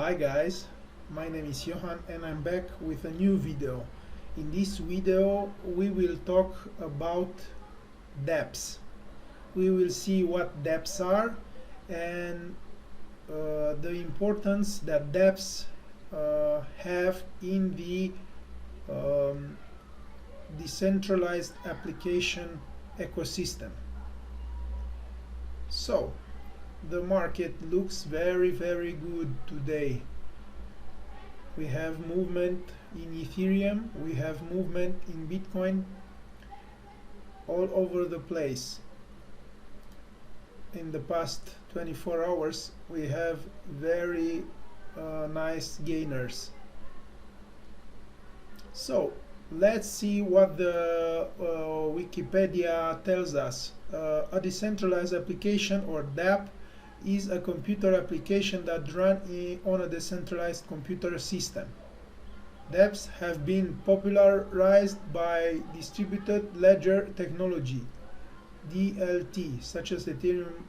Hi guys, my name is Johan and I'm back with a new video. In this video we will talk about dApps. We will see what dApps are and the importance that dApps have in the decentralized application ecosystem. So, the market looks very good today. We have movement in Ethereum, we have movement in Bitcoin, all over the place. In the past 24 hours we have very nice gainers. So let's see what the Wikipedia tells us. A decentralized application, or dApp, is a computer application that runs on a decentralized computer system. dApps have been popularized by distributed ledger technology, DLT, such as Ethereum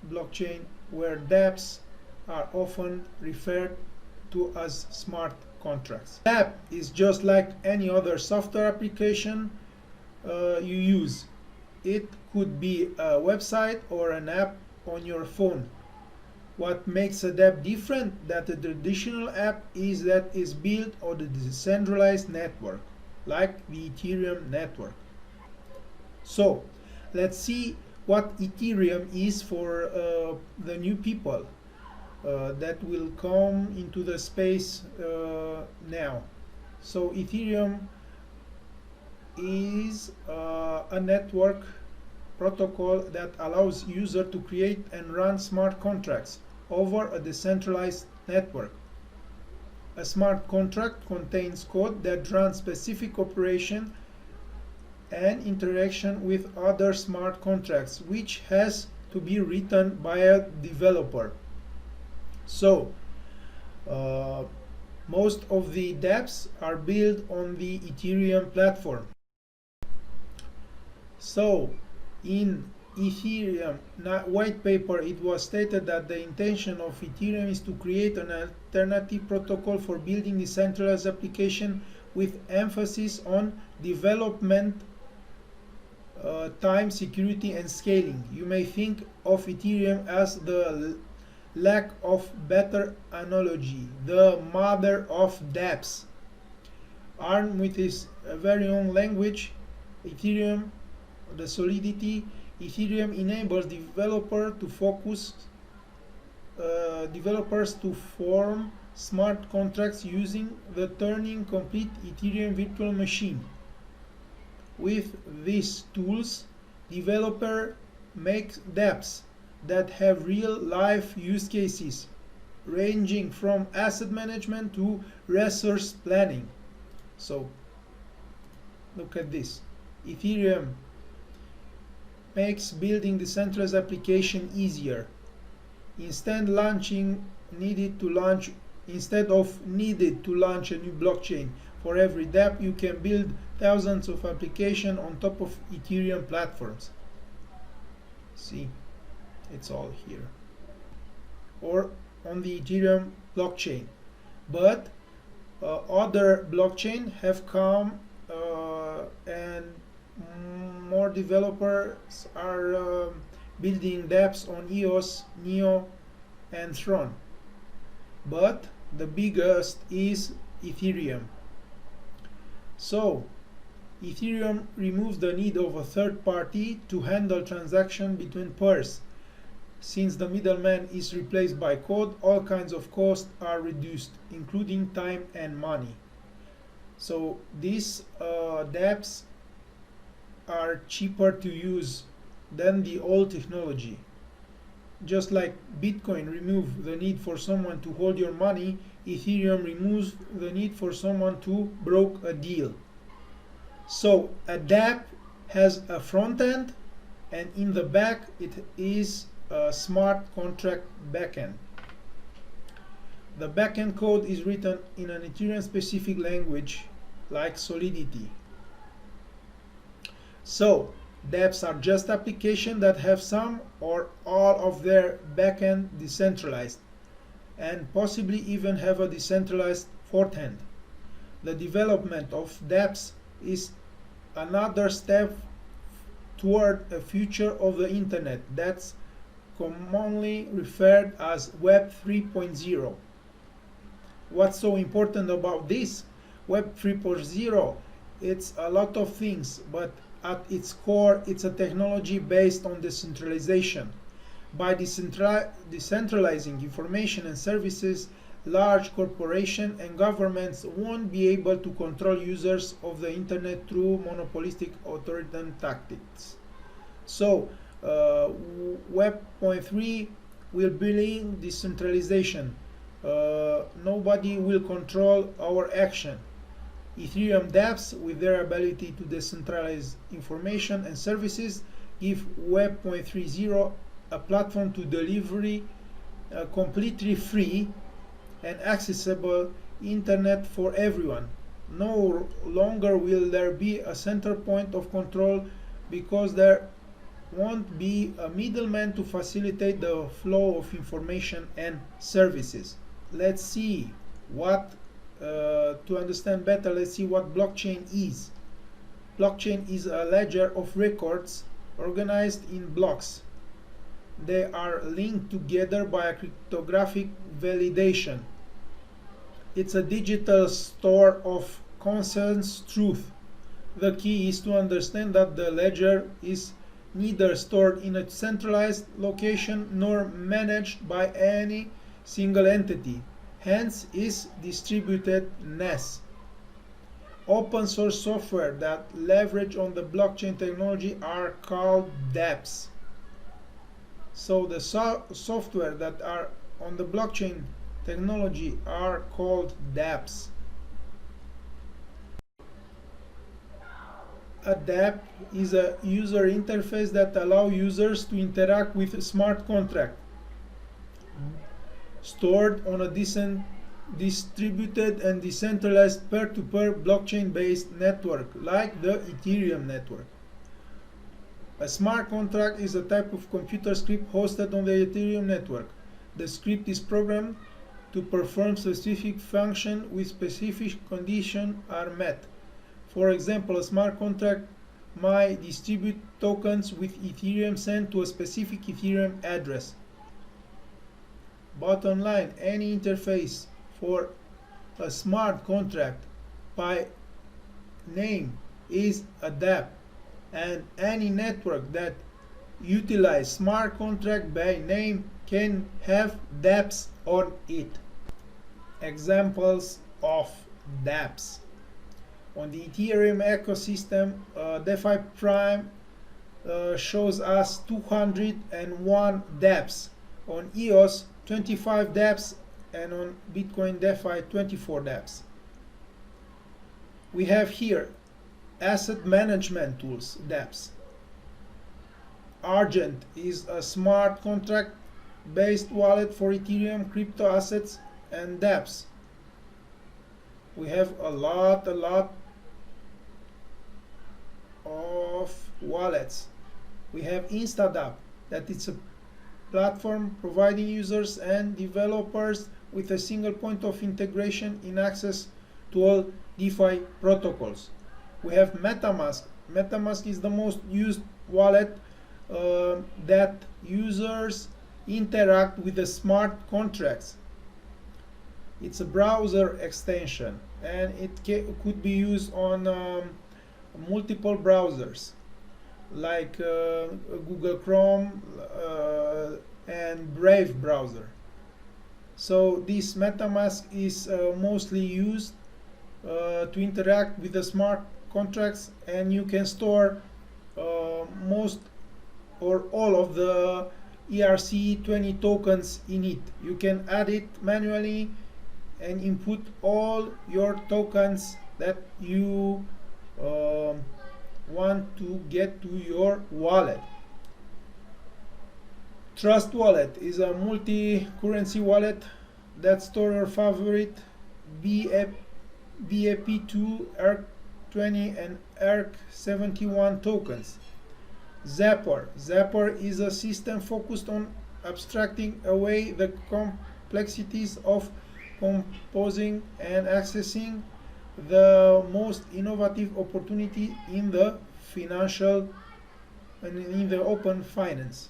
blockchain, where dApps are often referred to as smart contracts. dApp is just like any other software application you use. It could be a website or an app on your phone. What makes a dApp different than a traditional app is that it's built on a decentralized network, like the Ethereum network. So let's see what Ethereum is for the new people that will come into the space now. So Ethereum is a network protocol that allows users to create and run smart contracts over a decentralized network. A smart contract contains code that runs specific operation and interaction with other smart contracts, which has to be written by a developer. So most of the dApps are built on the Ethereum platform. So in Ethereum white paper, it was stated that the intention of Ethereum is to create an alternative protocol for building decentralized application with emphasis on development time, security and scaling. You may think of Ethereum as the lack of better analogy, the mother of dApps. Armed with its very own language, Ethereum, the Solidity, Ethereum enables developers to form smart contracts using the Turing complete Ethereum virtual machine. With these tools, developers make dApps that have real-life use cases, ranging from asset management to resource planning. So, look at this. Ethereum makes building decentralized application easier. Instead of needed to launch a new blockchain for every dApp, you can build thousands of applications on top of Ethereum platforms. See, it's all here. Or on the Ethereum blockchain. But other blockchains have come and more developers are building dApps on EOS, Neo and Tron. But the biggest is Ethereum. So Ethereum removes the need of a third party to handle transactions between pairs. Since the middleman is replaced by code, all kinds of costs are reduced, including time and money. So these dApps are cheaper to use than the old technology. Just like Bitcoin removed the need for someone to hold your money, Ethereum removes the need for someone to broker a deal. So a dApp has a front end, and in the back it is a smart contract backend. The backend code is written in an Ethereum specific language like Solidity. So dApps are just applications that have some or all of their backend decentralized. and possibly even have a decentralized forehand. The development of dApps is another step toward a future of the internet that's commonly referred as Web 3.0. What's so important about this? Web 3.0, it's a lot of things, but at its core, it's a technology based on decentralization. By decentralizing information and services, large corporations and governments won't be able to control users of the internet through monopolistic authoritarian tactics. So, Web 3.0 will bring decentralization. Nobody will control our action. Ethereum dApps, with their ability to decentralize information and services, give Web 3.0 a platform to deliver completely free and accessible internet for everyone. No longer will there be a center point of control because there won't be a middleman to facilitate the flow of information and services. Let's see what to understand better, let's see what blockchain is. Blockchain is a ledger of records organized in blocks. They are linked together by a cryptographic validation. It's a digital store of consensus truth. The key is to understand that the ledger is neither stored in a centralized location nor managed by any single entity. Hence is distributedness. Open source software that leverage on the blockchain technology are called dApps. So the software that are on the blockchain technology are called dApps. A dApp is a user interface that allows users to interact with a smart contract stored on a distributed and decentralized peer-to-peer blockchain-based network like the Ethereum network. A smart contract is a type of computer script hosted on the Ethereum network. The script is programmed to perform specific function with specific conditions are met. For example, a smart contract might distribute tokens with Ethereum sent to a specific Ethereum address. Bottom line, any interface for a smart contract by name is a dApp, and any network that utilizes smart contract by name can have dApps on it. Examples of dApps. On the Ethereum ecosystem, DeFi Prime shows us 201 dApps. On EOS, 25 dApps, and on Bitcoin DeFi, 24 dApps. We have here asset management tools, dApps. Argent is a smart contract based wallet for Ethereum crypto assets and dApps. We have a lot of wallets. We have InstaDApp, that is a platform providing users and developers with a single point of integration in access to all DeFi protocols. We have MetaMask. MetaMask is the most used wallet that users interact with the smart contracts. It's a browser extension and it could be used on multiple browsers like Google Chrome and Brave browser. So this MetaMask is mostly used to interact with the smart contracts, and you can store most or all of the ERC20 tokens in it. You can add it manually and input all your tokens that you want to get to your wallet. Trust Wallet is a multi-currency wallet that stores your favorite BAP2, ERC20 and ERC71 tokens. Zapper is a system focused on abstracting away the complexities of composing and accessing the most innovative opportunity in the financial and in the open finance.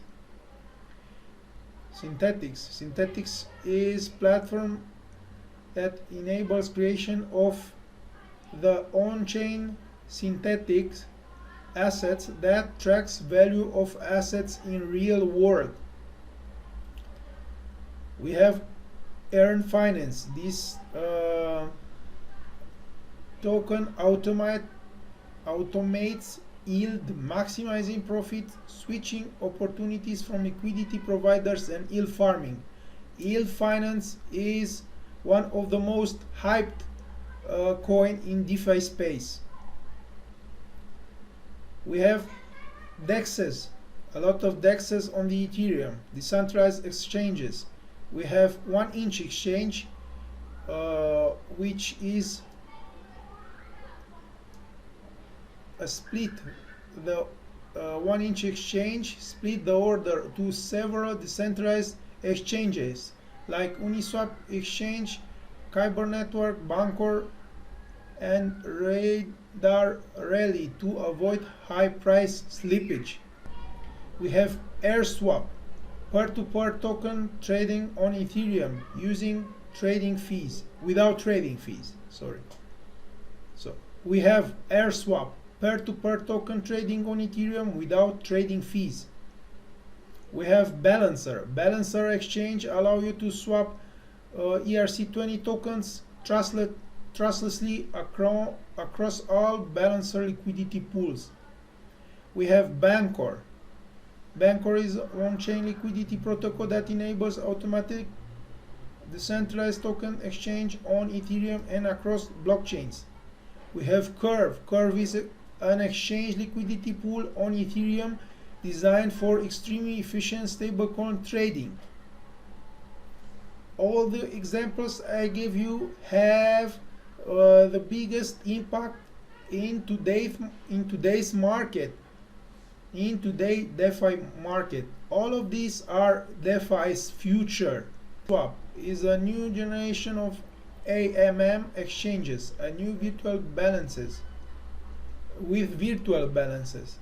Synthetics is platform that enables creation of the on-chain synthetic assets that tracks value of assets in real world. We have Earn Finance. This token automates yield, maximizing profit, switching opportunities from liquidity providers, and yield farming. Yield finance is one of the most hyped coin in DeFi space. We have dexes, a lot of dexes on the Ethereum, decentralized exchanges. We have 1inch exchange, which is a split. The 1inch exchange split the order to several decentralized exchanges like Uniswap exchange, Kyber network, Bancor, and Radar Rally to avoid high price slippage. We have AirSwap, peer-to-peer token trading on Ethereum using trading fees, without trading fees, sorry. So we have AirSwap, peer-to-peer token trading on Ethereum without trading fees. We have Balancer exchange allow you to swap ERC20 tokens trustlessly across all Balancer liquidity pools. We have Bancor. Bancor is an on-chain liquidity protocol that enables automatic decentralized token exchange on Ethereum and across blockchains. We have Curve. Curve is an exchange liquidity pool on Ethereum designed for extremely efficient stablecoin trading. All the examples I gave you have the biggest impact in today's market, in today's DeFi market. All of these are DeFi's future. Swap is a new generation of AMM exchanges, a new virtual balances with virtual balances,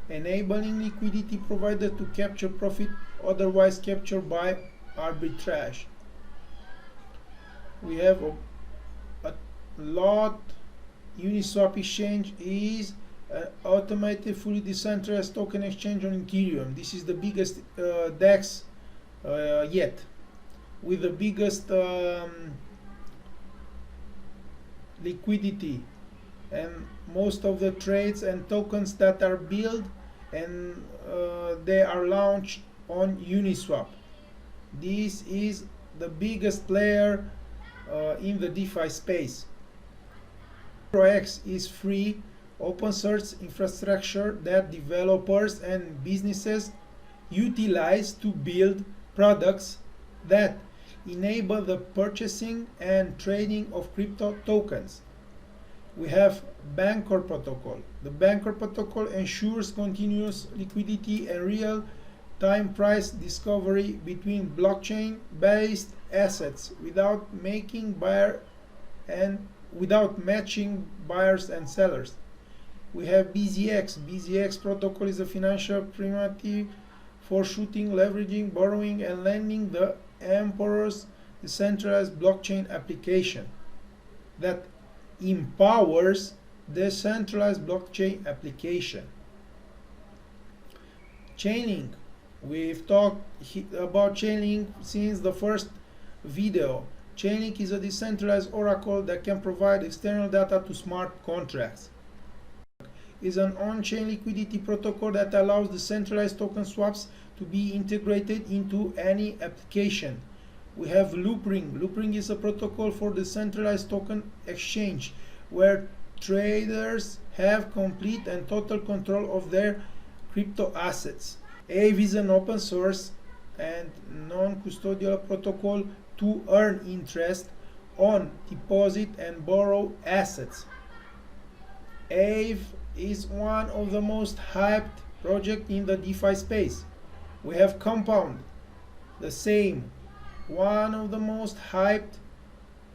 enabling liquidity provider to capture profit otherwise captured by arbitrage. We have a lot. Uniswap exchange is an automated fully decentralized token exchange on Ethereum. This is the biggest DEX yet, with the biggest liquidity, and most of the trades and tokens that are built and they are launched on Uniswap. This is the biggest player in the DeFi space. X is free open source infrastructure that developers and businesses utilize to build products that enable the purchasing and trading of crypto tokens. We have Bancor protocol. The Bancor protocol ensures continuous liquidity and real-time price discovery between blockchain-based assets without matching buyers and sellers. We have BZX. BZX protocol is a financial primitive for shooting, leveraging, borrowing, and lending the Emperor's decentralized blockchain application that empowers decentralized blockchain application. Chainlink. We've talked about Chainlink since the first video. Chainlink is a decentralized oracle that can provide external data to smart contracts. Is an on-chain liquidity protocol that allows decentralized token swaps to be integrated into any application. We have Loopring. Loopring is a protocol for decentralized token exchange where traders have complete and total control of their crypto assets. Aave is an open source and non-custodial protocol to earn interest on deposit and borrow assets. Aave is one of the most hyped projects in the DeFi space. We have Compound, the same, one of the most hyped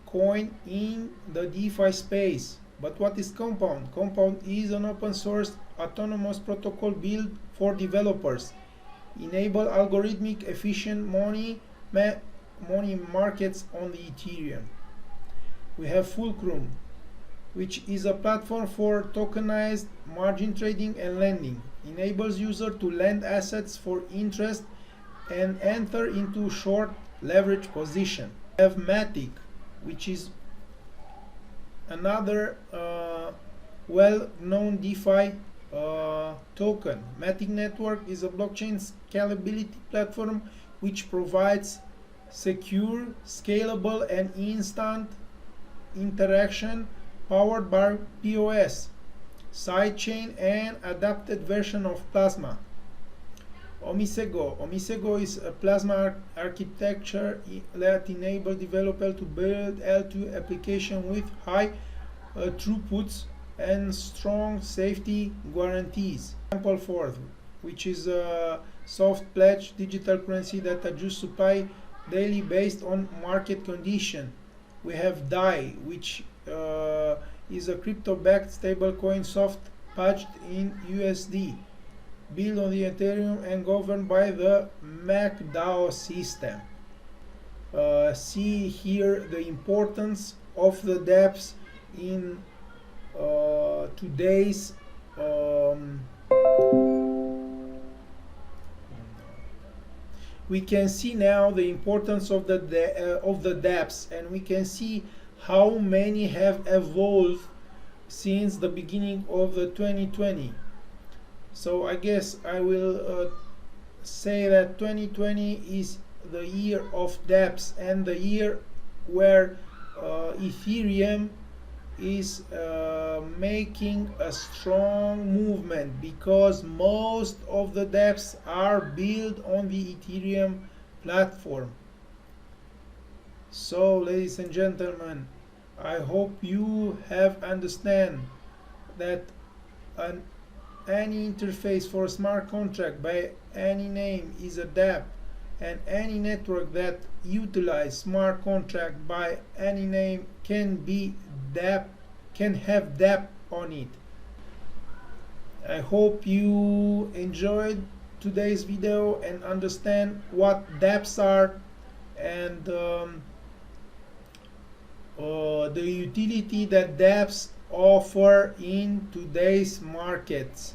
coin in the DeFi space. But what is Compound? Compound is an open source autonomous protocol built for developers, enable algorithmic efficient money markets on the Ethereum. We have Fulcrum, which is a platform for tokenized margin trading and lending, enables users to lend assets for interest and enter into short leverage position. We have Matic, which is another well-known DeFi token. Matic Network is a blockchain scalability platform which provides secure, scalable, and instant interaction powered by POS, sidechain, and adapted version of Plasma. Omisego is a Plasma architecture that enables developers to build L2 applications with high throughputs and strong safety guarantees. Example 4, which is a soft pledge digital currency that adjusts supply daily based on market condition. We have DAI, which is a crypto-backed stablecoin soft pledged in USD, built on the Ethereum and governed by the MakerDAO system. See here the importance of the dApps in today's we can see now the importance of the dApps, and we can see how many have evolved since the beginning of the 2020. So I guess I will say that 2020 is the year of dApps and the year where Ethereum is making a strong movement, because most of the dApps are built on the Ethereum platform. So ladies and gentlemen, I hope you have understand that any interface for a smart contract by any name is a dApp, and any network that utilize smart contract by any name can have dApp on it. I hope you enjoyed today's video and understand what dApps are and the utility that dApps offer in today's markets.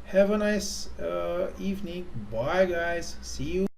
Have a nice evening. Bye guys. See you.